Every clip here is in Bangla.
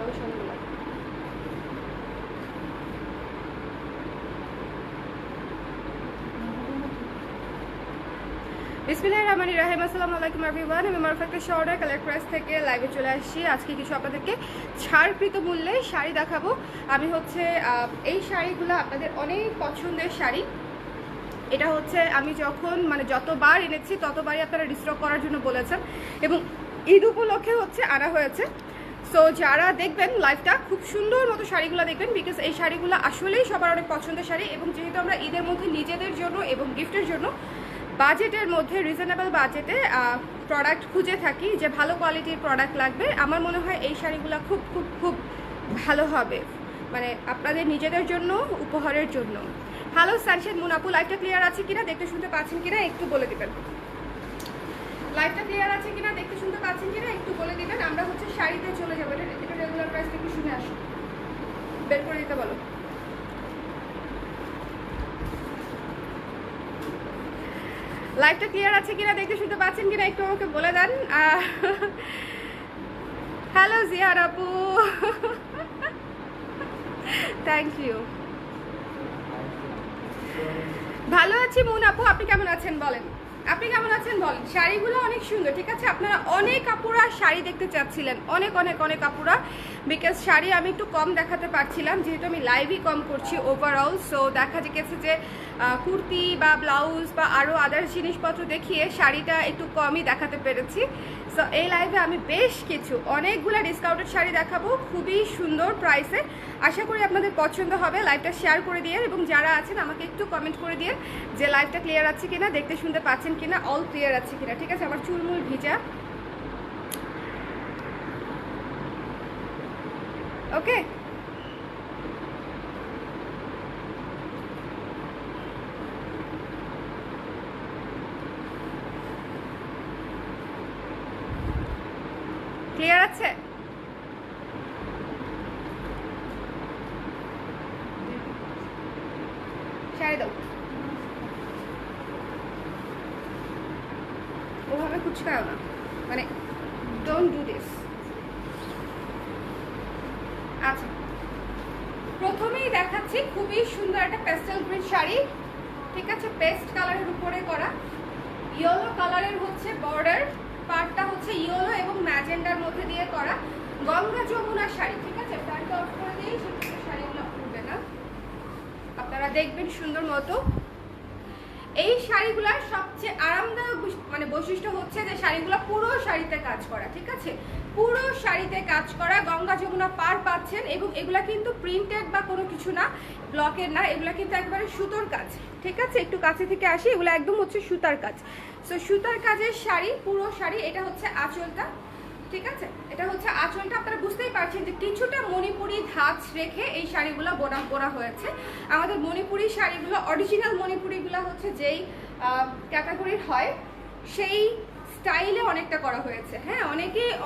কালেকশনগুলো। বিসমিল্লাহির রহমানির রহিম। আসসালামু আলাইকুম এভরিওয়ান, আমি মারফাতের শহরে কালেক্ট প্রেস থেকে লাইভে চলে আসছি। আজকে কিছু আপনাদেরকে ছাড়কৃত মূল্যে শাড়ি দেখাবো। আমি হচ্ছে এই শাড়িগুলো আপনাদের অনেক পছন্দের শাড়ি। এটা হচ্ছে আমি যখন যতবার এনেছি ততবারই আপনারা রিস্টক করার জন্য বলেছেন এবং ঈদ উপলক্ষে হচ্ছে আনা হয়েছে। সো যারা দেখবেন লাইভটা খুব সুন্দর মতো শাড়িগুলো দেখবেন, বিকজ এই শাড়িগুলো আসলেই সবার অনেক পছন্দের শাড়ি। এবং যেহেতু আমরা ঈদের মধ্যে নিজেদের জন্য এবং গিফটের জন্য বাজেটের মধ্যে রিজনেবল বাজেটে প্রোডাক্ট খুঁজে থাকি, যে ভালো কোয়ালিটির প্রোডাক্ট লাগবে, আমার মনে হয় এই শাড়িগুলো খুব খুব খুব ভালো হবে, আপনাদের নিজেদের জন্য, উপহারের জন্য। হ্যালো সানশেড মুনাপু, লাইভটা ক্লিয়ার আছে কিনা, দেখতে শুনতে পাচ্ছেন কিনা একটু বলে দিবেন। লাইভটা ক্লিয়ার আছে কিনা, দেখতে শুনতে পাচ্ছেন কিনা একটু বলে দিবেন। আমরা হচ্ছে শাড়িতে চলে যাবো। এটা রেগুলার প্রাইস একটু শুনে আসো, বের করে দিতে বলো। লাইভটা ক্লিয়ার আছে কিনা, দেখতে শুনতে পাচ্ছেন কিনা একটু আমাকে বলে দেন। হ্যালো জিয়ার আপু, থ্যাংক ইউ। ভালো আছি মুন আপু, আপনি কেমন আছেন বলেন, আপনি কেমন আছেন বলেন। শাড়িগুলো অনেক সুন্দর, ঠিক আছে। আপনারা অনেক আপুরা শাড়ি দেখতে চাচ্ছিলেন, অনেক অনেক অনেক আপুরা, বিকজ শাড়ি আমি একটু কম দেখাতে পারছিলাম, যেহেতু আমি লাইভই কম করছি ওভারঅল। সো দেখা গেছে যে কুর্তি বা ব্লাউজ বা আরও আদার্স জিনিসপত্র দেখিয়ে শাড়িটা একটু কমই দেখাতে পেরেছি। সো এই লাইভে আমি বেশ কিছু অনেকগুলো ডিসকাউন্টেড শাড়ি দেখাবো খুবই সুন্দর প্রাইসে। আশা করি আপনাদের পছন্দ হবে। লাইভটা শেয়ার করে দিয়ে এবং যারা আছেন আমাকে একটু কমেন্ট করে দিয়ে যে লাইভটা ক্লিয়ার আছে কিনা, দেখতে শুনতে পাচ্ছেন কিনা, অল ক্লিয়ার আছে কিনা, ঠিক আছে। আমার চুলমুল ভিজা, ওকে। ক্লিয়ার আছে? শাড়ি দাও, ওভাবে কুচকাও না, ডোন্ট ডু দিস। আচ্ছা, প্রথমেই দেখাচ্ছি খুবই সুন্দর একটা পেস্টেল গ্রিন শাড়ি, ঠিক আছে। পেস্ট কালারের উপরে করা, ইয়েলো কালারের হচ্ছে বর্ডার, পার্টটা হচ্ছে ইয়েলো এবং ম্যাজেন্ডার মধ্যে দিয়ে করা, গঙ্গা যমুনা শাড়ি, ঠিক আছে। ফ্যানটা অফ করে দিয়েই সেক্ষেত্রে শাড়িগুলো উঠবে না, আপনারা দেখবেন সুন্দর মতো। এই শাড়িগুলোর সবচেয়ে আরামদায়ক বৈশিষ্ট্য হচ্ছে যে শাড়িগুলো পুরো শাড়িতে কাজ করা, ঠিক আছে। পুরো শাড়িতে কাজ করা, গঙ্গা যমুনা পার পাচ্ছেন এবং এগুলা কিন্তু প্রিন্টেড বা কোনো কিছু না, ব্লকের না, এগুলা কিন্তু একেবারে সুতোর কাজ, ঠিক আছে। একটু কাছে থেকে আসি, এগুলো একদম হচ্ছে সুতার কাজ। সো সুতার কাজের শাড়ি, পুরো শাড়ি। এটা হচ্ছে আঁচলটা, ঠিক আছে। এটা হচ্ছে আঁচলটা, আপনারা বুঝতেই পারছেন যে কিছুটা মণিপুরি ধাঁচ রেখে এই শাড়িগুলো বোনা হয়েছে। আমাদের মণিপুরি শাড়িগুলো, অরিজিনাল মণিপুরিগুলো হচ্ছে যেই ক্যাটাগরির হয় সেই স্টাইলে অনেকটা করা হয়েছে। হ্যাঁ,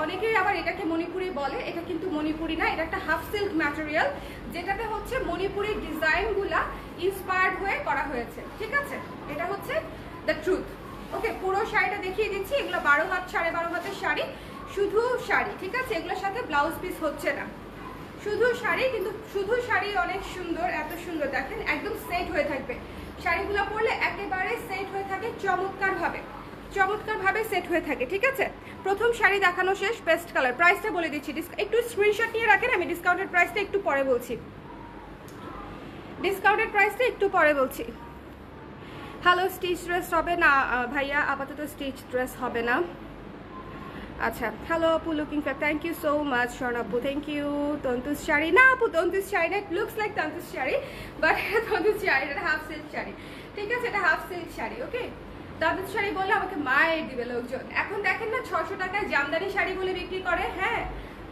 অনেকেই আবার এটাকে মণিপুরি বলে, এটা কিন্তু মণিপুরি না, এটা একটা হাফ সিল্ক ম্যাটেরিয়াল, যেটাতে হচ্ছে মণিপুরি ডিজাইনগুলা ইন্সপায়ার্ড হয়ে করা হয়েছে, ঠিক আছে। এটা হচ্ছে দ্য ট্রুথ, ওকে। পুরো শাড়িটা দেখিয়ে দিচ্ছি। এগুলো 12 হাত 12.5 হাতের শাড়ি, শুধু শাড়ি, ঠিক আছে। এগুলোর সাথে ব্লাউজ পিস হচ্ছে না, শুধু শাড়ি। কিন্তু শুধু শাড়ি অনেক সুন্দর, এত সুন্দর, দেখেন একদম সেট হয়ে থাকবে শাড়িগুলো পরলে, একেবারে সেট হয়ে থাকে চমৎকারভাবে সেট হয়ে থাকে, ঠিক আছে। প্রথম শাড়ি দেখানো শেষ, পেস্ট কালার। প্রাইসটা বলে দিচ্ছি, একটু স্ক্রিনশট নিয়ে রাখেন, আমি ডিসকাউন্টেড প্রাইসটা একটু পরে বলছি। হ্যালো, স্টিচ ড্রেস হবে না ভাইয়া, আপাতত স্টিচ ড্রেস হবে না। আচ্ছা, হ্যালো আপু, looking for, thank you so much স্বর্ণাপু, থ্যাংক ইউ। তন্তুস শাড়ি না আপু, তন্তুস শাড়ি না, লুকস লাইক তন্তুস শাড়ি, বাট এটা তন্তুস শাড়ি, এটা হাফ সিল্ক শাড়ি, ঠিক আছে। এটা হাফ সিল্ক শাড়ি, ওকে। তন্তুস শাড়ি বললে আমাকে মায়ের দিবে লোকজন। এখন দেখেন না 600 টাকায় জামদানি শাড়ি বলে বিক্রি করে, হ্যাঁ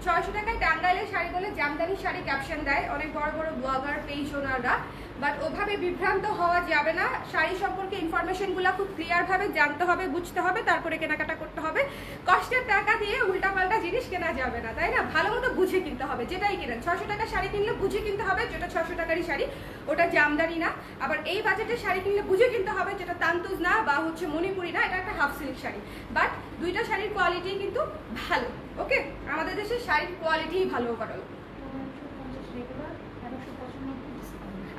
600 টাকায় টাঙ্গাইলের শাড়ি বলে জামদানি শাড়ি ক্যাপশন দেয় অনেক বড় বড় ব্লগার, পেজ ওনাররা। বাট ওভাবে বিভ্রান্ত হওয়া যাবে না। শাড়ি সম্পর্কে ইনফরমেশনগুলো খুব ক্লিয়ারভাবে জানতে হবে, বুঝতে হবে, তারপরে কেনাকাটা করতে হবে। কষ্টের টাকা দিয়ে উল্টাপাল্টা জিনিস কেনা যাবে না, তাই না। ভালো মতো বুঝে কিনতে হবে, যেটাই কিনেন। 600 টাকার শাড়ি কিনলে বুঝে কিনতে হবে, যেটা 600 টাকারই শাড়ি ওটা জামদানি না। আবার এই বাজেটের শাড়ি কিনলে বুঝে কিনতে হবে, যেটা তান্তুজ না বা হচ্ছে মণিপুরি না, এটা একটা হাফ সিল্ক শাড়ি। বাট দুইটা শাড়ির কোয়ালিটি কিন্তু ভালো, ওকে। আমাদের দেশের শাড়ির কোয়ালিটি ভালো ওভারঅল।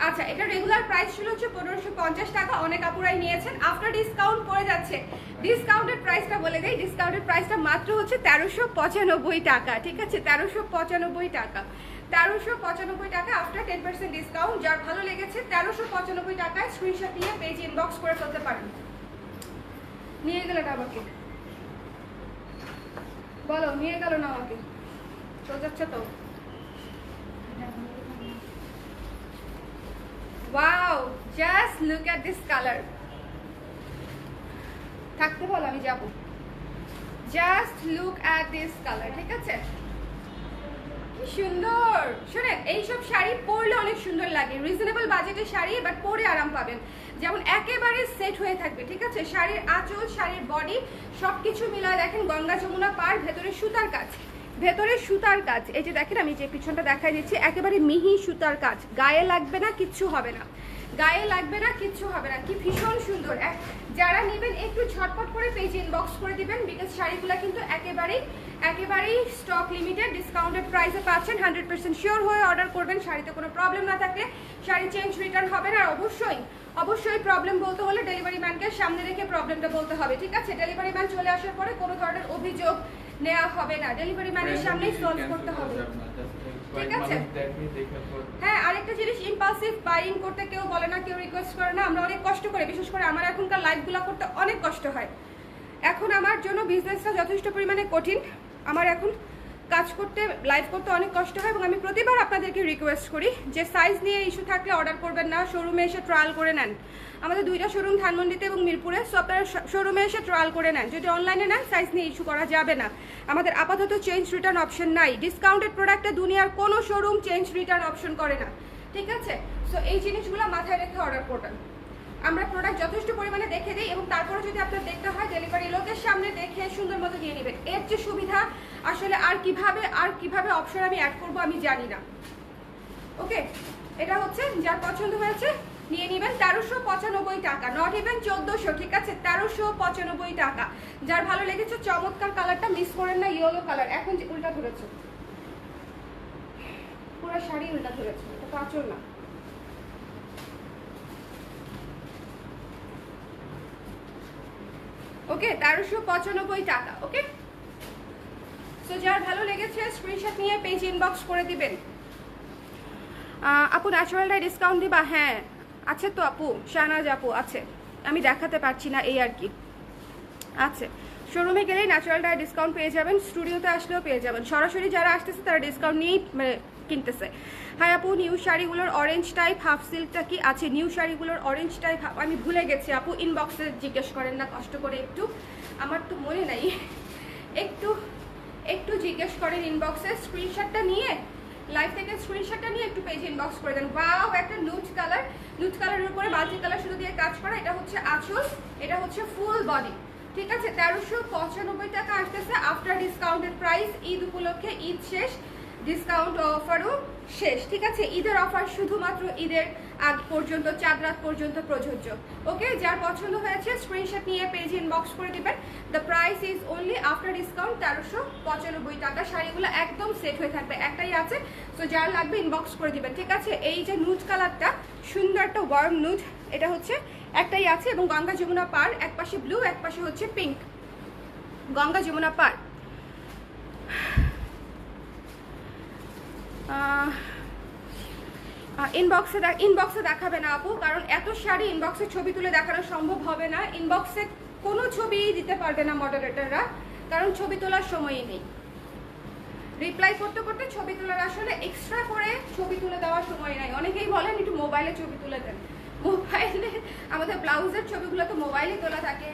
আচ্ছা, এটা রেগুলার প্রাইস ছিল হচ্ছে 1550 টাকা, অনেক আপুরাই নিয়েছেন। আফটার ডিসকাউন্ট পড়ে যাচ্ছে, ডিসকাউন্টেড প্রাইসটা বলে দেই, ডিসকাউন্টেড প্রাইসটা মাত্র হচ্ছে 1395 টাকা, ঠিক আছে? 1395 টাকা, 1395 টাকা আফটার 10% ডিসকাউন্ট। যার ভালো লেগেছে 1395 টাকায় স্ক্রিনশট নিয়ে পেজ ইনবক্স করে ফেলতে পারেন। নিয়ে গেলে না আমাকে বলো, নিয়ে গেল না আমাকে, তো যাচ্ছে তো। Wow, just look at this color. থাকতে বল, আমি যাব। Just look at this color, ঠিক আছে? কি সুন্দর। শুনেন, এইসব শাড়ি পরলে অনেক সুন্দর লাগে, রিজনেবল বাজেটের শাড়ি, বাট পরে আরাম পাবেন। যেমন একেবারে সেট হয়ে থাকবে, ঠিক আছে? শাড়ির আঁচল, শাড়ির বডি সবকিছু মিলায় দেখেন গঙ্গা যমুনা পার, ভেতরে সুতার কাজ, ভেতরে সুতার কাজ। এই যে দেখেন, আমি যে পিছনটা দেখাই দিচ্ছি, একেবারে মিহি সুতার কাজ, গায়ে লাগবে না, কিচ্ছু হবে না, গায়ে লাগবে না, কিচ্ছু হবে না। কি ভীষণ সুন্দর। যারা নেবেন একটু ঝটপট করে পেজ ইনবক্স করে দিবেন, বিকজ শাড়িগুলো কিন্তু একেবারেই স্টক লিমিটেড, ডিসকাউন্টেড প্রাইসে পাচ্ছেন। 100% শিওর হয়ে অর্ডার করবেন, শাড়িতে কোনো প্রবলেম না থাকলে। শাড়ি চেঞ্জ রিটার্ন হবে না, আর অবশ্যই প্রবলেম বলতে হলে ডেলিভারি ম্যানকে সামনে রেখে প্রবলেমটা বলতে হবে, ঠিক আছে? ডেলিভারি ম্যান চলে আসার পরে কোনো ধরনের অভিযোগ নেওয়া হবে না, ডেলিভারি ম্যানের সামনেই সলভ করতে হবে, ঠিক আছে? হ্যাঁ, আরেকটা জিনিস, ইম্পালসিভ বাইং করতে কেউ বলে না, কেউ রিকোয়েস্ট করে না। আমরা অনেক কষ্ট করে, বিশেষ করে আমার এখনকার লাইভগুলো করতে অনেক কষ্ট হয়। এখন আমার জন্য বিজনেসটা যথেষ্ট পরিমাণে কঠিন, আমার এখন কাজ করতে, লাইভ করতে অনেক কষ্ট হয়, এবং আমি প্রতিবার আপনাদেরকে রিকোয়েস্ট করি যে সাইজ নিয়ে ইস্যু থাকলে অর্ডার করবেন না, শোরুমে এসে ট্রায়াল করে নেন। আমাদের দুইটা শোরুম ধানমন্ডিতে এবং মিরপুরে, সো আপনারা শোরুমে এসে ট্রায়াল করে নেন। যদি অনলাইনে নেন, সাইজ নিয়ে ইস্যু করা যাবে না। আমাদের আপাতত চেঞ্জ রিটার্ন অপশন নাই, ডিসকাউন্টেড প্রোডাক্টে দুনিয়ার কোনো শোরুম চেঞ্জ রিটার্ন অপশন করে না, ঠিক আছে? সো এই জিনিসগুলো মাথায় রেখে অর্ডার করবেন। আমরা প্রোডাক্ট যথেষ্ট পরিমাণে দেখে দিই, এবং তারপরে যদি আপনার দেখতে হয়, ডেলিভারি লোকের সামনে দেখে সুন্দর মতো দিয়ে নেবেন। এর যে সুবিধা আসলে আর কিভাবে অপশন আমি অ্যাড করবো আমি জানি না। ওকে, এটা হচ্ছে যার পছন্দ হয়েছে নিয়ে নেবেন। 1395 টাকা, নট ইভেন 1400, ঠিক আছে? 1395 টাকা। যার ভালো লেগেছে, চমৎকার কালারটা মিস করেন না, ইয়েলো কালার। এখন যে উল্টা ধরেছে, পুরো শাড়ি উল্টা ধরেছে, এটা তো আঁচল না। ওকে, 1395 টাকা। ওকে, সো যার ভালো লেগেছে স্ক্রিনশট নিয়ে পেজ ইনবক্স করে দিবেন। আপু ন্যাচারাল ডাই ডিসকাউন্ট দিবা? হ্যাঁ আছে তো আপু, শাহনাজ আপু আছে, আমি দেখাতে পারছি না, এই আর কি। আছে, শোরুমে গেলেই ন্যাচারাল ডাই ডিসকাউন্ট পেয়ে যাবেন, স্টুডিওতে আসলেও পেয়ে যাবেন। সরাসরি যারা আসতেছে তারা ডিসকাউন্ট নিয়েই কিনতেছে। হ্যাঁ আপু, নিউ শাড়িগুলোর অরেঞ্জ টাইপ হাফ সিল্কটা কি আছে? নিউ শাড়িগুলোর অরেঞ্জ টাইপ আমি ভুলে গেছি আপু, ইনবক্সে জিজ্ঞেস করেন না কষ্ট করে একটু, আমার তো মনে নাই, একটু জিজ্ঞেস করেন ইনবক্সে। স্ক্রিনশটটা নিয়ে, লাইভ থেকে স্ক্রিনশটটা নিয়ে একটু পেজ ইনবক্স করে দেন। ওয়াও, একটা নুড কালারের উপরে মাল্টি কালার শুধু দিয়ে কাজ করা। এটা হচ্ছে আঁচল, এটা হচ্ছে ফুল বডি, ঠিক আছে? 1395 টাকা আসতেছে আফটার ডিসকাউন্টেড প্রাইস। ঈদ উপলক্ষে, ঈদ শেষ, ডিসকাউন্ট অফারও শেষ, ঠিক আছে? ঈদের অফার শুধুমাত্র ঈদের আগ পর্যন্ত, চাঁদ রাত পর্যন্ত প্রযোজ্য। ওকে, যার পছন্দ হয়েছে স্ক্রিনশট নিয়ে পেজ ইনবক্স করে দিবেন। The price is only after discount 1395 টাকা। শাড়িগুলো একদম সেট হয়ে থাকবে, একটাই আছে, সো যার লাগবে ইনবক্স করে দিবেন, ঠিক আছে? এই যে নুড কালারটা, সুন্দর একটা ওয়ার্ম নুড, এটা হচ্ছে একটাই আছে, এবং গঙ্গা যমুনা পার, এক পাশে ব্লু, এক পাশে হচ্ছে পিঙ্ক, গঙ্গা যমুনা পার। ইনবক্সে দেখাবে না আপু, কারণ এত শাড়ি ইনবক্সে ছবি তুলে দেখানো সম্ভব হবে না। ইনবক্সে কোনো ছবি দিতে পারবে না মডারেটররা, কারণ ছবি তোলার সময়ই নেই। রিপ্লাই করতে করতে ছবি তোলার আসলে এক্সট্রা করে ছবি তুলে দেওয়ার সময় নাই। অনেকেই বলেন একটু মোবাইলে ছবি তুলে দেন, মোবাইলে আমাদের ব্লাউজের ছবিগুলো তো মোবাইলে তোলা থাকে,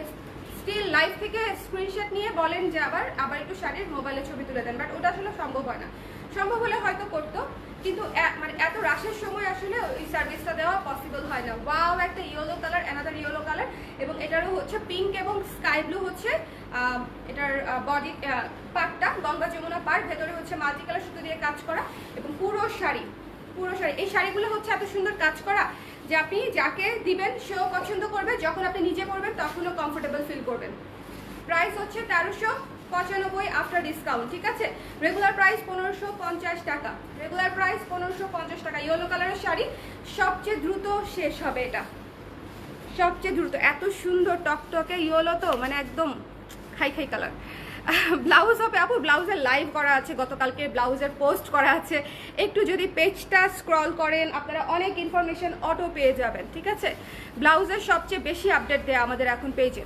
স্টিল লাইভ থেকে স্ক্রিনশট নিয়ে বলেন যে আবার একটু শাড়ির মোবাইলে ছবি তুলে দেন, বাট ওটা আসলে সম্ভব হয় না। সম্ভব হলে হয়তো করতো, কিন্তু মানে এত রাশের সময় আসলে ওই সার্ভিসটা দেওয়া পসিবল হয় না। ওয়াও, একটা yellow colour, another yellow colour, এবং এটারও হচ্ছে পিঙ্ক এবং স্কাই ব্লু হচ্ছে এটার বডি পার্টটা, গঙ্গা যমুনা পার, ভেতরে হচ্ছে মাল্টি কালার সুতো দিয়ে কাজ করা, এবং পুরো শাড়ি এই শাড়িগুলো হচ্ছে এত সুন্দর কাজ করা যে আপনি যাকে দিবেন সেও পছন্দ করবে, যখন আপনি নিজে পরবেন তখনও কমফোর্টেবল ফিল করবেন। প্রাইস হচ্ছে 95 আফটার ডিসকাউন্ট, ঠিক আছে। রেগুলার প্রাইস 1550 টাকা, রেগুলার প্রাইস 1550 টাকা। ইয়েলো কালারের শাড়ি সবচেয়ে দ্রুত শেষ হবে, এটা সবচেয়ে দ্রুত। এত সুন্দর টকটকে ইয়েলো, তো মানে একদম খাই খাই কালার। ব্লাউজ হবে আপু, ব্লাউজের লাইভ করা আছে, গতকালকে ব্লাউজের পোস্ট করা আছে। একটু যদি পেজটা স্ক্রল করেন আপনারা অনেক ইনফরমেশন অটো পেয়ে যাবেন, ঠিক আছে। ব্লাউজের সবচেয়ে বেশি আপডেট দেয়া আমাদের এখন পেজে।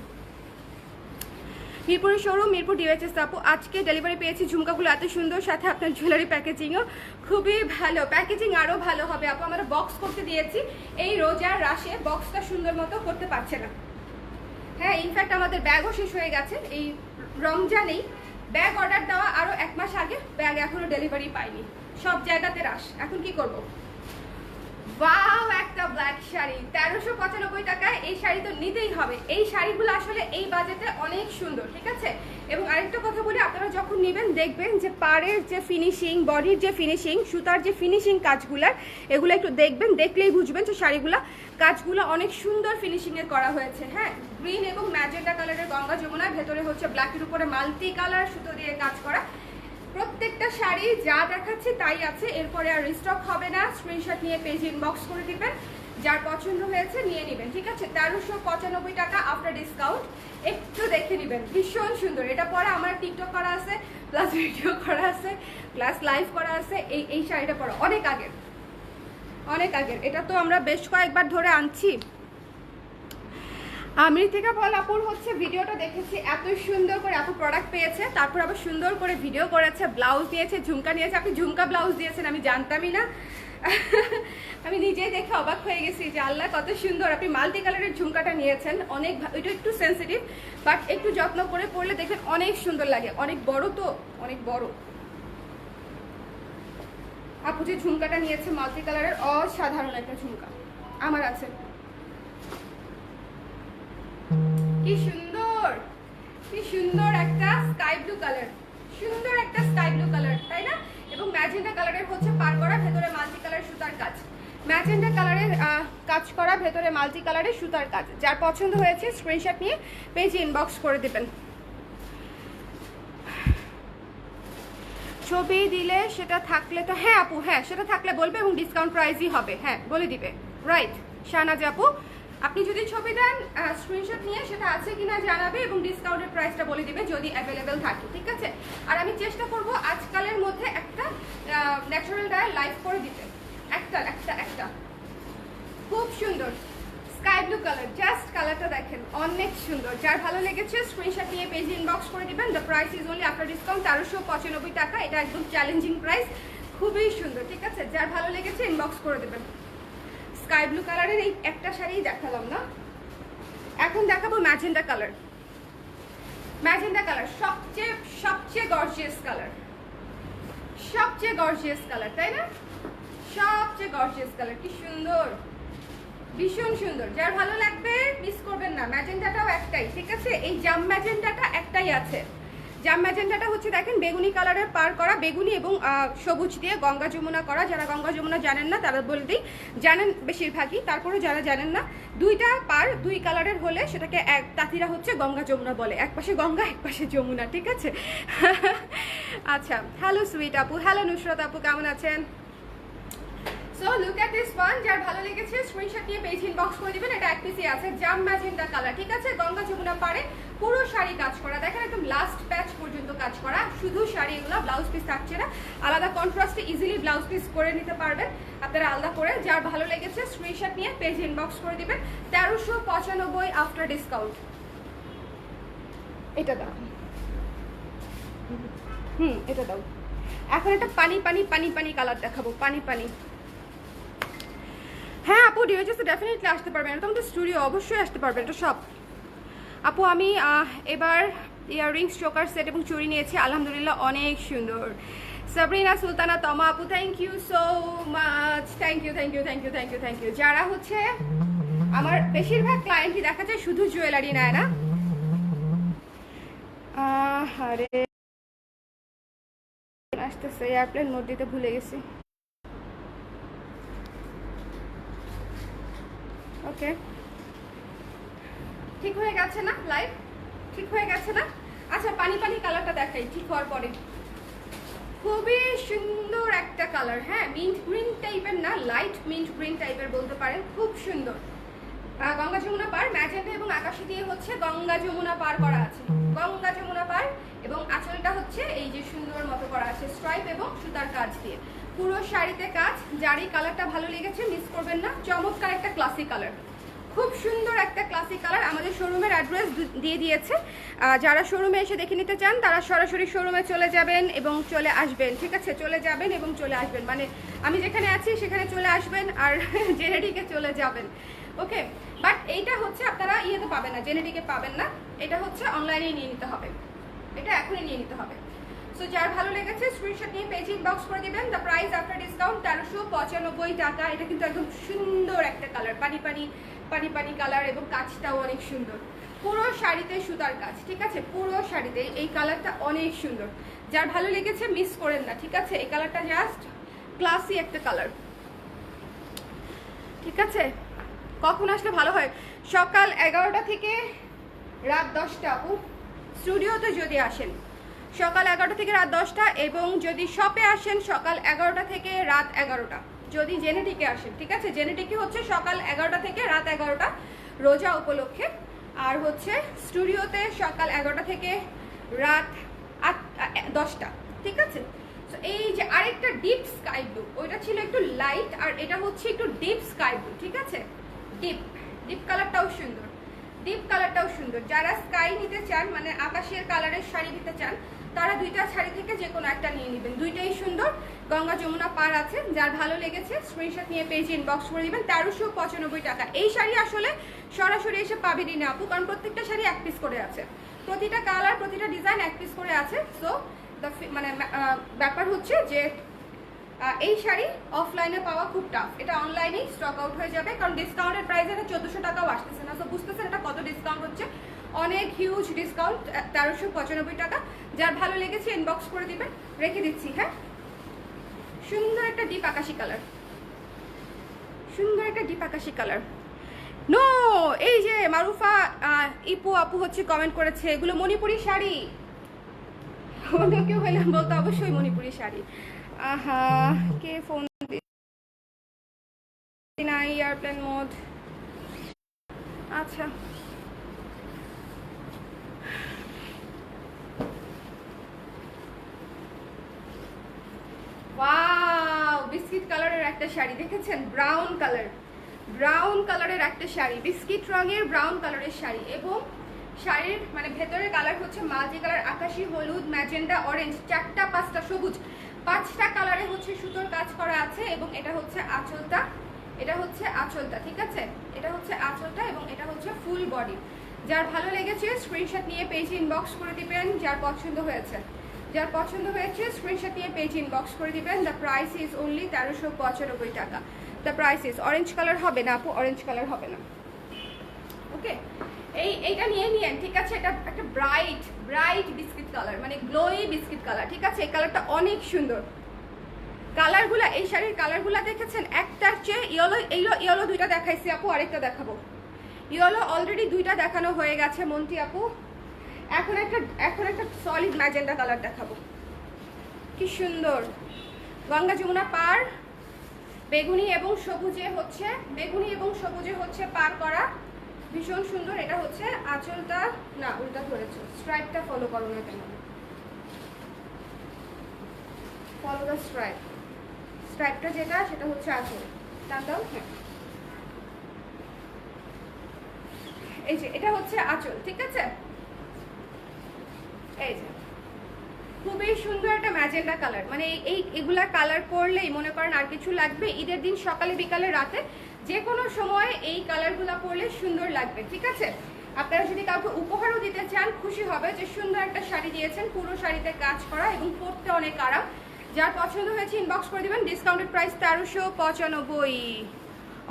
মিরপুরের শোরুম, মিরপুর ডিওএইচএস আপু। আজকে ডেলিভারি পেয়েছি, ঝুমকাগুলো এত সুন্দর, সাথে আপনার জুয়েলারি প্যাকেজিংও খুবই ভালো। প্যাকেজিং আরও ভালো হবে আপু, আমরা বক্স করতে দিয়েছি, এই রোজার রাশে বক্সটা সুন্দর মতো করতে পারছে না। হ্যাঁ, ইনফ্যাক্ট আমাদের ব্যাগও শেষ হয়ে গেছে এই রমজানেই। ব্যাগ অর্ডার দেওয়া আরও 1 মাস আগে, ব্যাগ এখনো ডেলিভারি পাইনি, সব জায়গাতে রাশ। এখন কি করব? ওয়াও, একটা ব্ল্যাক শাড়ি 1395 টাকায়। এই শাড়ি তো নিতেই হবে। এই শাড়িগুলো আসলে এই বাজেটে অনেক সুন্দর, ঠিক আছে। এবং আরেকটা কথা বলি, আপনারা যখন নেবেন দেখবেন যে পাড়ের যে ফিনিশিং, বডির যে ফিনিশিং, সুতার যে ফিনিশিং কাজগুলার, এগুলো একটু দেখবেন, দেখলেই বুঝবেন যে শাড়িগুলা কাজগুলো অনেক সুন্দর ফিনিশিংয়ের করা হয়েছে। হ্যাঁ, গ্রিন এবং ম্যাজেন্টা কালারের গঙ্গা যমুনার ভেতরে হচ্ছে ব্ল্যাকের উপরে মাল্টি কালার সুতো দিয়ে কাজ করা। প্রত্যেকটা শাড়ি যা দেখাচ্ছি তাই আছে, এরপরে আর রিস্টক হবে না। স্ক্রিনশট নিয়ে পেজ ইনবক্স করে দিবেন, যার পছন্দ হয়েছে নিয়ে নেবেন, ঠিক আছে। 1395 টাকা আফটার ডিসকাউন্ট। একটু দেখে নেবেন, ভীষণ সুন্দর। এটা পরে আমার টিকটক করা আছে, প্লাস ভিডিও করা আছে, প্লাস লাইভ করা আছে। এই শাড়িটা পরে অনেক আগের, অনেক আগের। এটা তো আমরা বেশ কয়েকবার ধরে আনছি। মৃত্তিকা বল আপুর হচ্ছে ভিডিওটা দেখেছি, এত সুন্দর করে আপু প্রোডাক্ট পেয়েছে, তারপর আবার সুন্দর করে ভিডিও করেছে, ব্লাউজ দিয়েছে, ঝুমকা নিয়েছে। আপনি ঝুমকা ব্লাউজ দিয়েছেন, আমি জানতামই না। আমি নিজেই দেখে অবাক হয়ে গেছি যে আল্লাহ কত সুন্দর। আপনি মাল্টি কালারের ঝুমকাটা নিয়েছেন, অনেক, এটা একটু সেন্সিটিভ, বাট একটু যত্ন করে পরলে দেখেন অনেক সুন্দর লাগে। অনেক বড়, তো অনেক বড়। আপু যে ঝুমকাটা নিয়েছে মাল্টি কালারের, অসাধারণ একটা ঝুমকা আমার আছে। কি সুন্দর, কি সুন্দর একটা স্কাই ব্লু কালার, সুন্দর একটা স্কাই ব্লু কালার, তাই না। এবং ম্যাজেন্টা কালারের হচ্ছে পার করা, ভেতরে মাল্টি কালার সুতার কাজ। ম্যাজেন্টা কালারের কাজ করা, ভেতরে মাল্টি কালারের সুতার কাজ। যার পছন্দ হয়েছে স্ক্রিনশট নিয়ে পেজে ইনবক্স করে দেবেন। ছবি দিলে সেটা থাকলে তো, হ্যাঁ আপু, হ্যাঁ সেটা থাকলে বলবে এবং ডিসকাউন্ট প্রাইসই হবে, হ্যাঁ বলে দিবে। রাইট শাহনাজ আপু, আপনি যদি ছবি দেন স্ক্রিনশট নিয়ে সেটা আছে কিনা জানাবে এবং ডিসকাউন্টের প্রাইসটা বলে দিবে যদি অ্যাভেলেবেল থাকে, ঠিক আছে। আর আমি চেষ্টা করব আজকালের মধ্যে একটা ন্যাচারাল ডায়ার লাইভ করে দিতে, একটা একটা একটা। খুব সুন্দর স্কাই ব্লু কালার, জাস্ট কালারটা দেখেন অনেক সুন্দর। যার ভালো লেগেছে স্ক্রিনশট নিয়ে পেজে ইনবক্স করে দিবেন। The price is only after discount 1395 টাকা। এটা একদম চ্যালেঞ্জিং প্রাইস, খুবই সুন্দর, ঠিক আছে। যার ভালো লেগেছে ইনবক্স করে দেবেন। স্কাই ব্লু কালারের এই একটা শাড়ি দেখালাম না, এখন দেখাবো ম্যাজেন্টা কালার। ম্যাজেন্টা কালার সবচেয়ে সবচেয়ে গর্জিয়াস কালার, সবচেয়ে গর্জিয়াস কালার, তাই না। সবচেয়ে গর্জিয়াস কালার, কি সুন্দর, ভীষণ সুন্দর। যার ভালো লাগবে মিস করবেন না। ম্যাজেন্টাটাও একটাই, ঠিক আছে। এই জাম ম্যাজেন্টাটা একটাই আছে। জাম ম্যাজেন্টাটা হচ্ছে দেখেন বেগুনি কালারের পার করা, বেগুনি এবং সবুজ দিয়ে গঙ্গা যমুনা করা। যারা গঙ্গা যমুনা জানেন না তারা বলে দিই, জানেন বেশিরভাগই, তারপরে যারা জানেন না, দুইটা পার দুই কালারের হলে সেটাকে এক তাঁতিরা হচ্ছে গঙ্গা যমুনা বলে। এক পাশে গঙ্গা, এক পাশে যমুনা, ঠিক আছে। আচ্ছা, হ্যালো সুইট আপু, হ্যালো নুসরাত আপু, কেমন আছেন? So look at this one. যার ভালো লেগেছে স্ক্রিনশট নিয়ে পেজ ইনবক্স করে দিবেন। এটা এক পিসি আছে, জাম ম্যাজেন্টা কালার, ঠিক আছে। গঙ্গা যমুনা পারে পুরো শাড়ি কাজ করা, দেখেন একদম লাস্ট প্যাচ পর্যন্ত কাজ করা। শুধু শাড়ি, এগুলো ব্লাউজ পিস থাকছে না, আলাদা কন্ট্রাস্টে ইজিলি ব্লাউজ পিস করে নিতে পারবেন আপনারা আলাদা করে। যার ভালো লেগেছে স্ক্রিনশট নিয়ে পেজ ইনবক্স করে দিবেন। 1395 আফটার ডিসকাউন্ট। এটা দাও, এটা দাও। এখন একটা পানি পানি পানি পানি কালার দেখাবো, পানি পানি। হ্যাঁ আপু, ডিওএইচএসে ডেফিনেটলি আসতে পারবেন, এটা তো স্টুডিও, অবশ্যই আসতে পারবেন, এটা সব। আপু আমি এবার ইয়াররিংস, চোকার সেট এবং চুড়ি নিয়েছি, আলহামদুলিল্লাহ অনেক সুন্দর। সাবরিনা সুলতানা তমা আপু, thank you so much, thank you thank you thank you thank you thank you. যারা হচ্ছে আমার বেশিরভাগ ক্লায়েন্টই দেখা যায় শুধু জুয়েলারি নেয় না। আরে আসতেছে, এয়ারপ্লেন মোড দিতে ভুলে গেছি। ওকে, ঠিক হয়ে গেছে না লাইভ? ঠিক হয়ে গেছে না? আচ্ছা পানি পানি কালারটা দেখাই ঠিক হওয়ার পরে। খুবই সুন্দর একটা কালার, হ্যাঁ মিন্ট গ্রিন টাইপের না, লাইট মিন্ট গ্রিন টাইপের বলতে পারেন, খুব সুন্দর। গঙ্গা যমুনা পার ম্যাজেন্টা এবং আকাশি দিয়ে হচ্ছে গঙ্গা যমুনা পার করা আছে, গঙ্গা যমুনা পার, এবং আঁচলটা হচ্ছে এই যে সুন্দর মতো করা আছে স্ট্রাইপ এবং সুতার কাজ দিয়ে, পুরো শাড়িতে কাজ। যার এই কালারটা ভালো লেগেছে মিস করবেন না, চমৎকার একটা ক্লাসিক কালার, খুব সুন্দর একটা ক্লাসিক কালার। আমাদের শোরুমের অ্যাড্রেস দিয়ে দিয়েছে, যারা শোরুমে এসে দেখে নিতে চান তারা সরাসরি শোরুমে চলে যাবেন এবং চলে আসবেন, ঠিক আছে, চলে যাবেন এবং চলে আসবেন, মানে আমি যেখানে আছি সেখানে চলে আসবেন আর জেনেটিকে চলে যাবেন, ওকে। বাট এইটা হচ্ছে আপনারা ইয়েতে পাবেন না, জেনেটিকে পাবেন না, এটা হচ্ছে অনলাইনে নিয়ে নিতে হবে, এটা এখনই নিয়ে নিতে হবে। সো যার ভালো লেগেছে স্ক্রিনশট নিয়ে পেজ ইনবক্স করে দিবেন। দ্য প্রাইস আফটার ডিসকাউন্ট 1395 টাকা। এটা কিন্তু একদম সুন্দর একটা কালার, পানি পানি পানি পানি কালার, এবং কাজটাও অনেক সুন্দর, পুরো শাড়িতে সুতার কাজ, ঠিক আছে, পুরো শাড়িতে এই কালারটা অনেক সুন্দর। যার ভালো লেগেছে মিস করেন না, ঠিক আছে, এই কালারটা জাস্ট ক্লাসি একটা কালার, ঠিক আছে। কখন আসলে ভালো হয়? সকাল 11টা থেকে রাত 10টা আপু, স্টুডিওতে যদি আসেন সকাল 11টা থেকে রাত 10টা, এবং যদি শপে আসেন সকাল 11টা থেকে রাত 11টা, যদি জেনেটিকে আসেন, ঠিক আছে, জেনেটিকে হচ্ছে সকাল 11টা থেকে রাত 11টা রোজা উপলক্ষে, আর হচ্ছে স্টুডিওতে সকাল 11টা থেকে রাত 10টা, ঠিক আছে। তো এই যে আরেকটা ডিপ স্কাই ব্লু, ওইটা ছিল একটু লাইট, আর এটা হচ্ছে একটু ডিপ স্কাই ব্লু, ঠিক আছে, ডিপ ডিপ কালারটাও সুন্দর, ডিপ কালারটাও সুন্দর। যারা স্কাই নিতে চান, মানে আকাশের কালারের শাড়ি নিতে চান, তারা দুইটা শাড়ি থেকে যে কোনো একটা নিয়ে নেবেন, দুইটাই সুন্দর, গঙ্গা যমুনা পার আছে। যার ভালো লেগেছে স্ক্রিনশট নিয়ে পেজে ইনবক্স করে দিবেন। 1395 টাকা। এই শাড়ি আসলে সরাসরি এসে পাবেনই না আপু, কারণ প্রত্যেকটা শাড়ি এক পিস করে আছে, প্রতিটা কালার প্রতিটা ডিজাইন এক পিস করে আছে। সো মানে ব্যাপার হচ্ছে যে এই শাড়ি অফলাইনে পাওয়া খুব টাফ, এটা অনলাইনেই স্টক আউট হয়ে যাবে, কারণ ডিসকাউন্টের প্রাইসে এটা 1400 টাকাও আসতেছে না। তো বুঝতেছেন এটা কত ডিসকাউন্ট হচ্ছে, অনেক হিউজ ডিসকাউন্ট, 1395 টাকা। যার ভালো লেগেছে ইনবক্স করে দিবেন, রেখে দিচ্ছি। হ্যাঁ সুন্দর একটা ডিপ আকাশি কালার, সুন্দর একটা ডিপ আকাশি কালার। নো, এই যে মারুফা ইপু আপু হচ্ছে কমেন্ট করেছে এগুলো মণিপুরি শাড়ি, অন্য কেউ হলে বলতো অবশ্যই মণিপুরি শাড়ি। আহা, কে ফোন নাই, এয়ারপ্লেন মোড, আচ্ছা ওয়াও, বিস্কিট কালারের একটা শাড়ি দেখেছেন, ব্রাউন কালার, ব্রাউন কালারের একটা শাড়ি, বিস্কিট রঙের ব্রাউন কালারের শাড়ি, এবং শাড়ির মানে ভেতরের কালার হচ্ছে মাল্টি কালার, আকাশি, হলুদ, ম্যাজেন্ডা, অরেঞ্জ, 4টা 5টা সবুজ, 5টা কালারে হচ্ছে সুতোর কাজ করা আছে। এবং এটা হচ্ছে আঁচলটা, এটা হচ্ছে আঁচলটা, ঠিক আছে, এটা হচ্ছে আঁচলটা, এবং এটা হচ্ছে ফুল বডি। যার ভালো লেগেছে স্ক্রিনশট নিয়ে পেজে ইনবক্স করে দিবেন, যার পছন্দ হয়েছে, যার পছন্দ হয়েছে স্ক্রিনশট নিয়ে পেজ ইনবক্স করে দিবেন। দ্য প্রাইস ইজ অনলি 1395 টাকা। The price is, orange colour হবে না আপু, অরেঞ্জ কালার হবে না, ওকে। এইটা নিয়ে নিয়েন, ঠিক আছে, এটা একটা ব্রাইট ব্রাইট বিস্কিট কালার, মানে গ্লোই বিস্কিট কালার, ঠিক আছে, এই কালারটা অনেক সুন্দর। কালারগুলা, এই শাড়ির কালারগুলা দেখেছেন, একটার চেয়ে ইয়েলো, ইয়েলো দুইটা দেখাইছি আপু, আরেকটা দেখাবো। ইয়েলো অলরেডি দুইটা দেখানো হয়ে গেছে মন্টি আপু, এখন একটা সলিড ম্যাজেন্ডা কালার দেখাবো, কি সুন্দর, গঙ্গা যমুনা পার, বেগুনি এবং সবুজে হচ্ছে, বেগুনি এবং সবুজে হচ্ছে পার করা, ভীষণ সুন্দর। এটা হচ্ছে আঁচলটা, না উল্টা ধরেছো, স্ট্রাইপটা ফলো করো না কেন, ফলো দ্য স্ট্রাইপ, স্ট্রাইপটা যেটা সেটা হচ্ছে আঁচল, টান দাও, হ্যাঁ এই যে এটা হচ্ছে আঁচল, ঠিক আছে, এই যে খুবই সুন্দর একটা ম্যাজেন্ডা কালার, মানে এগুলা কালার পরলেই মনে করেন আর কিছু লাগবে, ঈদের দিন সকালে বিকালে রাতে যে কোনো সময় এই কালারগুলো পরলে সুন্দর লাগবে, ঠিক আছে। আপনারা যদি কাউকে উপহারও দিতে চান খুশি হবে যে সুন্দর একটা শাড়ি দিয়েছেন, পুরো শাড়িতে কাজ করা এবং পরতে অনেক আরাম। যার পছন্দ হয়েছে ইনবক্স করে দিবেন। Discounted price 1395।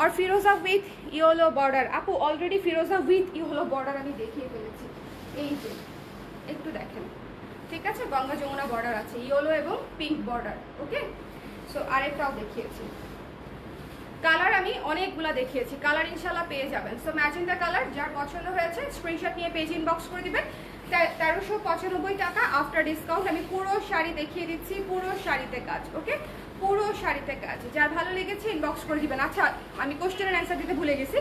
আর ফিরোজা উইথ ইয়েলো বর্ডার, আপু অলরেডি ফিরোজা উইথ ইয়েলো বর্ডার আমি দেখিয়ে ফেলেছি, এই যে একটু দেখেন, ঠিক আছে, গঙ্গা যমুনা বর্ডার আছে, ইয়েলো এবং পিঙ্ক বর্ডার, ওকে। সো আরেকটাও দেখিয়েছি, কালার আমি অনেকগুলা দেখিয়েছি, কালার ইনশাল্লাহ পেয়ে যাবেন। সো ম্যাজেন্টা কালার, যার পছন্দ হয়েছে স্ক্রিনশট নিয়ে পেজ ইনবক্স করে দিবেন। 1395 টাকা আফটার ডিসকাউন্ট। আমি পুরো শাড়ি দেখিয়ে দিচ্ছি, পুরো শাড়িতে কাজ। ওকে, পুরো শাড়িতে কাজ। যার ভালো লেগেছে ইনবক্স করে দিবেন। আচ্ছা, আমি কোশ্চেনের অ্যান্সার দিতে ভুলে গেছি।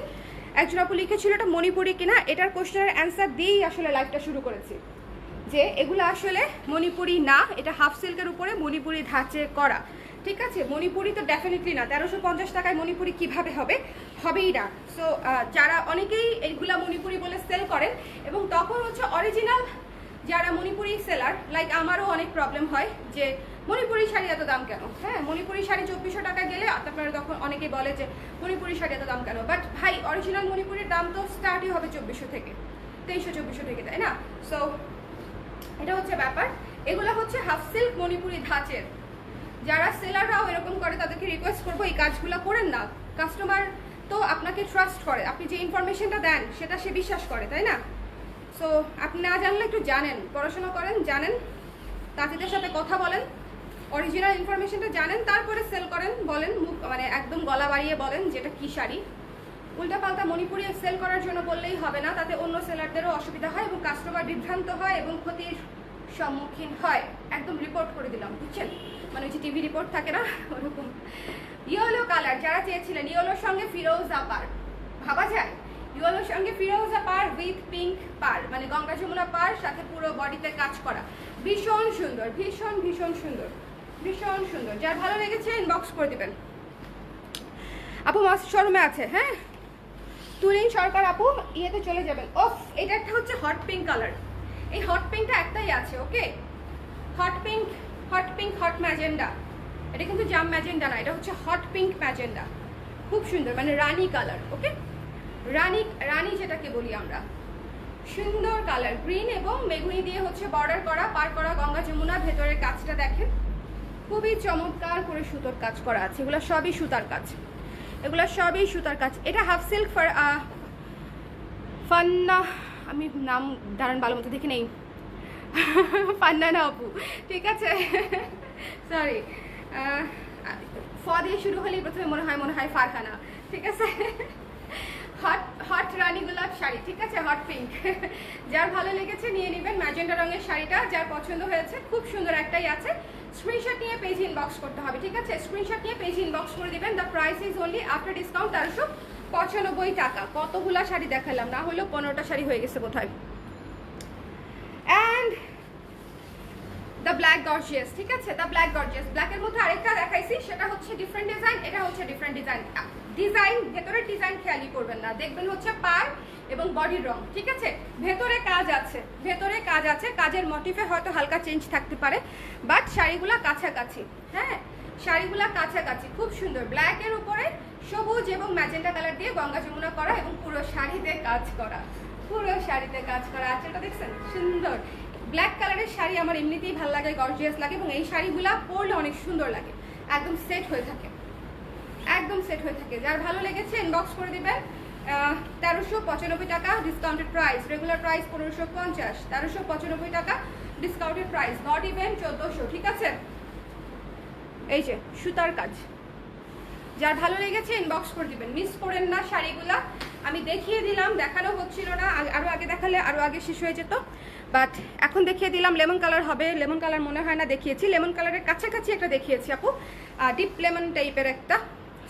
একজন আপু লিখেছিল এটা মণিপুরি কিনা, এটার কোশ্চেনের অ্যান্সার দিয়েই আসলে লাইভটা শুরু করেছি, যে এগুলো আসলে মণিপুরি না, এটা হাফ সিল্কের উপরে মণিপুরি ধাঁচে করা। ঠিক আছে, মণিপুরি তো ডেফিনেটলি না। 1350 টাকায় মণিপুরি কিভাবে হবে, হবেই না। সো যারা অনেকেই এইগুলা মণিপুরি বলে সেল করেন, এবং তখন হচ্ছে অরিজিনাল যারা মণিপুরি সেলার, লাইক আমারও অনেক প্রবলেম হয় যে মণিপুরি শাড়ি এত দাম কেন। হ্যাঁ, মণিপুরি শাড়ি 2400 টাকা গেলে আপনারা তখন অনেকেই বলে যে মণিপুরি শাড়ি এত দাম কেন। বাট ভাই, অরিজিনাল মণিপুরির দাম তো স্টার্টই হবে 2400 থেকে, 2300-2400 থেকে, তাই না? সো এটা হচ্ছে ব্যাপার। এগুলো হচ্ছে হাফ সিল্ক মণিপুরি ধাঁচের। যারা সেলাররাও এরকম করে তাদেরকে রিকোয়েস্ট করবো এই কাজগুলো করেন না। কাস্টমার তো আপনাকে ট্রাস্ট করে, আপনি যে ইনফরমেশনটা দেন সেটা সে বিশ্বাস করে, তাই না? সো আপনি না জানলে একটু জানেন, পড়াশোনা করেন, জানেন, তাঁতিদের সাথে কথা বলেন, অরিজিনাল ইনফরমেশনটা জানেন, তারপরে সেল করেন। বলেন মুখ মানে একদম গলা বাড়িয়ে বলেন যেটা কি শাড়ি। উল্টাপাল্টা মণিপুরি সেল করার জন্য বললেই হবে না, তাতে অন্য সেলারদেরও অসুবিধা হয় এবং কাস্টমার বিভ্রান্ত হয় এবং ক্ষতির সম্মুখীন হয়। একদম রিপোর্ট করে দিলাম, বুঝছেন? মানে যে টিভি রিপোর্ট থাকে না, ওরকম। ইয়েলো কালার যারা চেয়েছিলেন, ইয়েলোর সঙ্গে ফিরোজা পার, ভাবা যায়? ইয়েলোর সঙ্গে ফিরোজা পার উইথ পিঙ্ক পার, মানে গঙ্গা যমুনা পার, সাথে পুরো বডিতে কাজ করা। ভীষণ সুন্দর, ভীষণ ভীষণ সুন্দর, ভীষণ সুন্দর। যার ভালো লেগেছে ইনবক্স করে দিবেন। আপু মাস শোরুমে আছে, হ্যাঁ? তুরিন সরকার আপু ইয়েতে চলে যাবেন। ওফ, এটা একটা হচ্ছে হট পিঙ্ক কালার। এই হট পিঙ্কটা একটাই আছে। Okay, hot pink, hot pink, hot magenta. এটা কিন্তু জাম ম্যাজেন্ডা না, এটা হচ্ছে হট পিঙ্ক ম্যাজেন্ডা। খুব সুন্দর, মানে রানী কালার। ওকে, রানী, রানী যেটাকে বলি আমরা, সুন্দর কালার। গ্রিন এবং বেগুনি দিয়ে হচ্ছে বর্ডার করা, পার করা গঙ্গা যমুনা। ভেতরের কাজটা দেখেন, খুবই চমৎকার করে সুতোর কাজ করা আছে। এগুলো সবই সুতার কাজ, এগুলো সবই সুতার কাজ। এটা হাফ সিল্ক ফান্না, আমি নাম দাঁড়ান ভালো মতো দেখে নেই, ফান্না না আপু, ঠিক আছে, সরি। ফ দিয়ে শুরু হলেই প্রথমে মনে হয় ফারহানা, ঠিক আছে। হট হট রানী গোলাপ শাড়ি, ঠিক আছে, হট পিঙ্ক। যার ভালো লেগেছে নিয়ে নেবেন। ম্যাজেন্ডা রঙের শাড়িটা যার পছন্দ হয়েছে, খুব সুন্দর একটাই আছে। স্ক্রিনশট নিয়ে পেজ ইনবক্স করতে হবে, ঠিক আছে? স্ক্রিনশট নিয়ে পেজ ইনবক্স করে দিবেন। The price is only after discount 1395 টাকা। কতগুলা শাড়ি দেখালাম, না হলেও 15টা শাড়ি হয়ে গেছে বোধহয়। অ্যান্ড দ্য ব্ল্যাক গর্জিয়াস, ঠিক আছে, দ্য ব্ল্যাক গর্জিয়াস। ব্ল্যাকের মধ্যে আরেকটা দেখাইছি, সেটা হচ্ছে ডিফারেন্ট ডিজাইন, এটা হচ্ছে ডিফারেন্ট ডিজাইন। ডিজাইন, ভেতরের ডিজাইন খেয়ালই করবেন না, দেখবেন হচ্ছে পার এবং বডির রং, ঠিক আছে? ভেতরে কাজ আছে, ভেতরে কাজ আছে। কাজের মোটিভে হয়তো হালকা চেঞ্জ থাকতে পারে, বাট শাড়িগুলা কাছাকাছি। হ্যাঁ, শাড়িগুলা কাছাকাছি, খুব সুন্দর। ব্ল্যাকের উপরে সবুজ এবং ম্যাজেন্টা কালার দিয়ে গঙ্গা যমুনা করা এবং পুরো শাড়িতে কাজ করা, পুরো শাড়িতে কাজ করা। আঁচলটা দেখছেন, সুন্দর। ব্ল্যাক কালারের শাড়ি আমার এমনিতেই ভালো লাগে, গর্জিয়াস লাগে, এবং এই শাড়িগুলা পরলে অনেক সুন্দর লাগে, একদম সেট হয়ে থাকে, একদম সেট হয়ে থাকে। যার ভালো লেগেছে ইনবক্স করে দিবেন। 1395 টাকা ডিসকাউন্টেড প্রাইস, রেগুলার প্রাইস 1550, 1395 টাকা ডিসকাউন্টেড প্রাইস। নট ইভেন 1400, ঠিক আছে? এই যে সুতার কাজ, যার ভালো লেগেছে ইনবক্স করে দিবেন। মিস করেন না শাড়িগুলা। আমি দেখিয়ে দিলাম, দেখানো হচ্ছিল না, আরও আগে দেখালে আরও আগে শেষ হয়ে যেত, বাট এখন দেখিয়ে দিলাম। লেমন কালার হবে, লেমন কালার মনে হয় না দেখিয়েছি। লেমন কালারের কাছাকাছি একটা দেখিয়েছি আপু, ডিপ লেমন টাইপের একটা,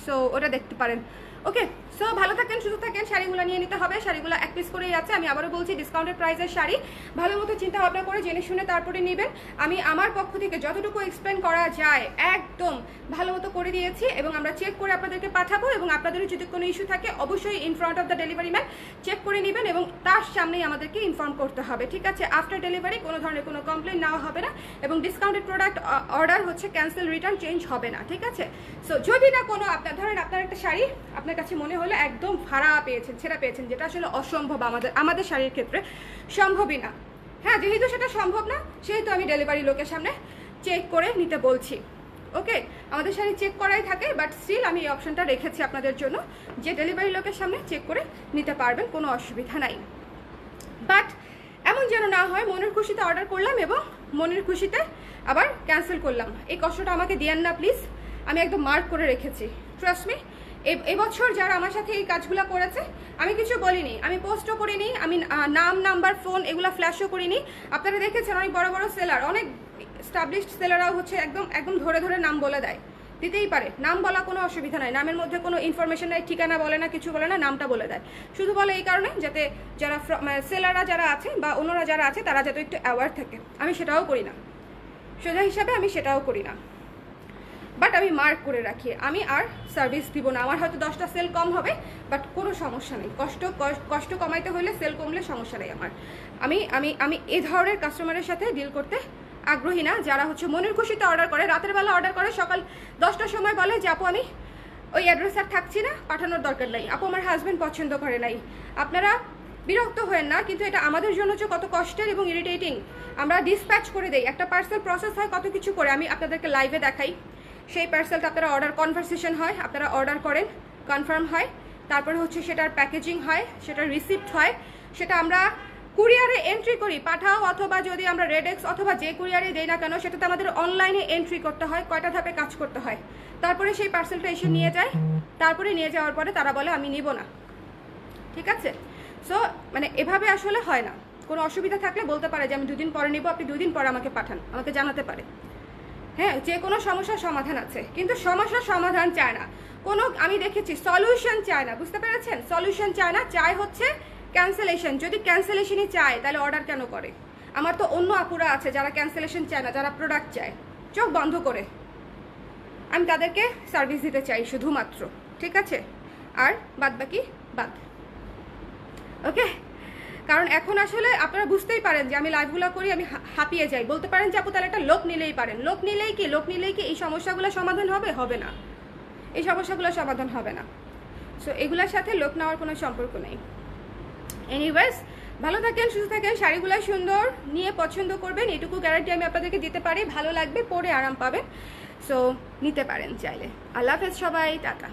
সো ওটা দেখতে পারেন। ওকে, সো ভালো থাকেন, সুস্থ থাকেন। শাড়িগুলো নিয়ে নিতে হবে, শাড়িগুলো এক পিস করেই আছে। আমি আবারও বলছি, ডিসকাউন্টেড প্রাইসের শাড়ি, ভালো মতো চিন্তা ভাবনা করে জেনে শুনে তারপরে নেবেন। আমি আমার পক্ষ থেকে যতটুকু এক্সপ্লেন করা যায় একদম ভালো মতো করে দিয়েছি, এবং আমরা চেক করে আপনাদেরকে পাঠাবো। এবং আপনাদেরও যদি কোনো ইস্যু থাকে অবশ্যই in front of the delivery man check করে নেবেন, এবং তার সামনেই আমাদেরকে ইনফর্ম করতে হবে, ঠিক আছে? আফটার ডেলিভারি কোনো ধরনের কোনো কমপ্লেন নেওয়া হবে না, এবং ডিসকাউন্টেড প্রোডাক্ট অর্ডার হচ্ছে ক্যান্সেল, রিটার্ন, চেঞ্জ হবে না, ঠিক আছে? সো যদি না কোনো আপনার ধরেন আপনার একটা শাড়ি আপনার কাছে মনে হলো একদম ভাড়া পেয়েছেন, ছেঁড়া পেয়েছেন, যেটা আসলে অসম্ভব, আমাদের শাড়ির ক্ষেত্রে সম্ভবই না। হ্যাঁ, যেহেতু সেটা সম্ভব না, সেহেতু আমি ডেলিভারি লোকের সামনে চেক করে নিতে বলছি। ওকে, আমাদের শাড়ি চেক করাই থাকে, বাট স্টিল আমি এই অপশনটা রেখেছি আপনাদের জন্য, যে ডেলিভারি লোকের সামনে চেক করে নিতে পারবেন, কোনো অসুবিধা নাই। বাট এমন যেন না হয় মনের খুশিতে অর্ডার করলাম এবং মনের খুশিতে আবার ক্যান্সেল করলাম। এই কষ্টটা আমাকে দিয়েন না প্লিজ, আমি একদম মার্ক করে রেখেছি, ট্রাস্ট মি। এবছর যারা আমার সাথে এই কাজগুলো করেছে আমি কিছু বলিনি, আমি পোস্টও করিনি, আমি নাম নাম্বার ফোন এগুলো ফ্ল্যাশও করিনি। আপনারা দেখেছেন অনেক বড় বড় সেলার, অনেক স্টাবলিশড সেলাররাও হচ্ছে একদম ধরে ধরে নাম বলে দেয়, দিতেই পারে, নাম বলা কোনো অসুবিধা নাই, নামের মধ্যে কোনো ইনফরমেশন নাই, ঠিকানা বলে না, কিছু বলে না, নামটা বলে দেয়। শুধু বলে এই কারণে যাতে যারা সেলাররা যারা আছে বা অন্যরা যারা আছে তারা যাতে একটু অ্যাওয়ার থাকে। আমি সেটাও করি না, সোজা হিসাবে আমি সেটাও করি না, বাট আমি মার্ক করে রাখি আমি আর সার্ভিস দিব না। আমার হয়তো 10টা সেল কম হবে, বাট কোনো সমস্যা নেই, কষ্ট কমাইতে হলে সেল কমলে সমস্যা নেই আমার। আমি আমি আমি এই ধরনের কাস্টমারের সাথে ডিল করতে আগ্রহী না, যারা হচ্ছে মনের খুশিতে অর্ডার করে, রাতের বেলা অর্ডার করে, সকাল 10টার সময় বলে যে আপু আমি ওই অ্যাড্রেস আর থাকছি না, পাঠানোর দরকার নাই, আপু আমার হাজব্যান্ড পছন্দ করে নাই। আপনারা বিরক্ত হয়েন না, কিন্তু এটা আমাদের জন্য যে কত কষ্টের এবং ইরিটেটিং। আমরা ডিসপ্যাচ করে দেই, একটা পার্সেল প্রসেস হয় কত কিছু করে, আমি আপনাদেরকে লাইভে দেখাই। সেই পার্সেলটা আপনারা অর্ডার কনভারসেশন হয়, আপনারা অর্ডার করেন, কনফার্ম হয়, তারপরে হচ্ছে সেটার প্যাকেজিং হয়, সেটার রিসিপ্ট হয়, সেটা আমরা কুরিয়ারে এন্ট্রি করি, পাঠাও অথবা যদি আমরা রেডেক্স অথবা যে কুরিয়ারে দেই না কেন সেটাতে আমাদের অনলাইনে এন্ট্রি করতে হয়, কয়টা ধাপে কাজ করতে হয়, তারপরে সেই পার্সেলটা এসে নিয়ে যায়, তারপরে নিয়ে যাওয়ার পরে তারা বলে আমি নিব না। ঠিক আছে, সো মানে এভাবে আসলে হয় না। কোনো অসুবিধা থাকলে বলতে পারে যে আমি 2 দিন পরে নিব, আপনি 2 দিন পরে আমাকে পাঠান, আমাকে জানাতে পারে। হ্যাঁ, যে কোনো সমস্যার সমাধান আছে, কিন্তু সমস্যার সমাধান চায় না কোনো, আমি দেখেছি সলিউশন চায় না, বুঝতে পেরেছেন? সলিউশন চায় না, চায় হচ্ছে ক্যান্সেলেশন। যদি ক্যান্সেলেশনই চায় তাহলে অর্ডার কেন করে? আমার তো অন্য আপুরা আছে যারা ক্যান্সেলেশন চায় না, যারা প্রোডাক্ট চায় চোখ বন্ধ করে। আমি তাদেরকে সার্ভিস দিতে চাই শুধুমাত্র, ঠিক আছে? আর বাদ বাকি বাদ, ওকে? কারণ এখন আসলে আপনারা বুঝতেই পারেন যে আমি লাইভগুলো করি, আমি হাঁপিয়ে যাই। বলতে পারেন যে আপু তাহলে একটা লোক নিলেই পারেন, লোক নিলেই কি এই সমস্যাগুলো সমাধান হবে? হবে না, এই সমস্যাগুলো সমাধান হবে না। সো এগুলোর সাথে লোক নেওয়ার কোনো সম্পর্ক নেই। এনিওয়েজ, ভালো থাকেন, সুস্থ থাকেন, শাড়িগুলো সুন্দর, নিয়ে পছন্দ করবেন, এটুকু গ্যারান্টি আমি আপনাদেরকে দিতে পারি। ভালো লাগবে, পরে আরাম পাবেন, সো নিতে পারেন চাইলে। আল্লাহ হাফেজ সবাই, টাটা।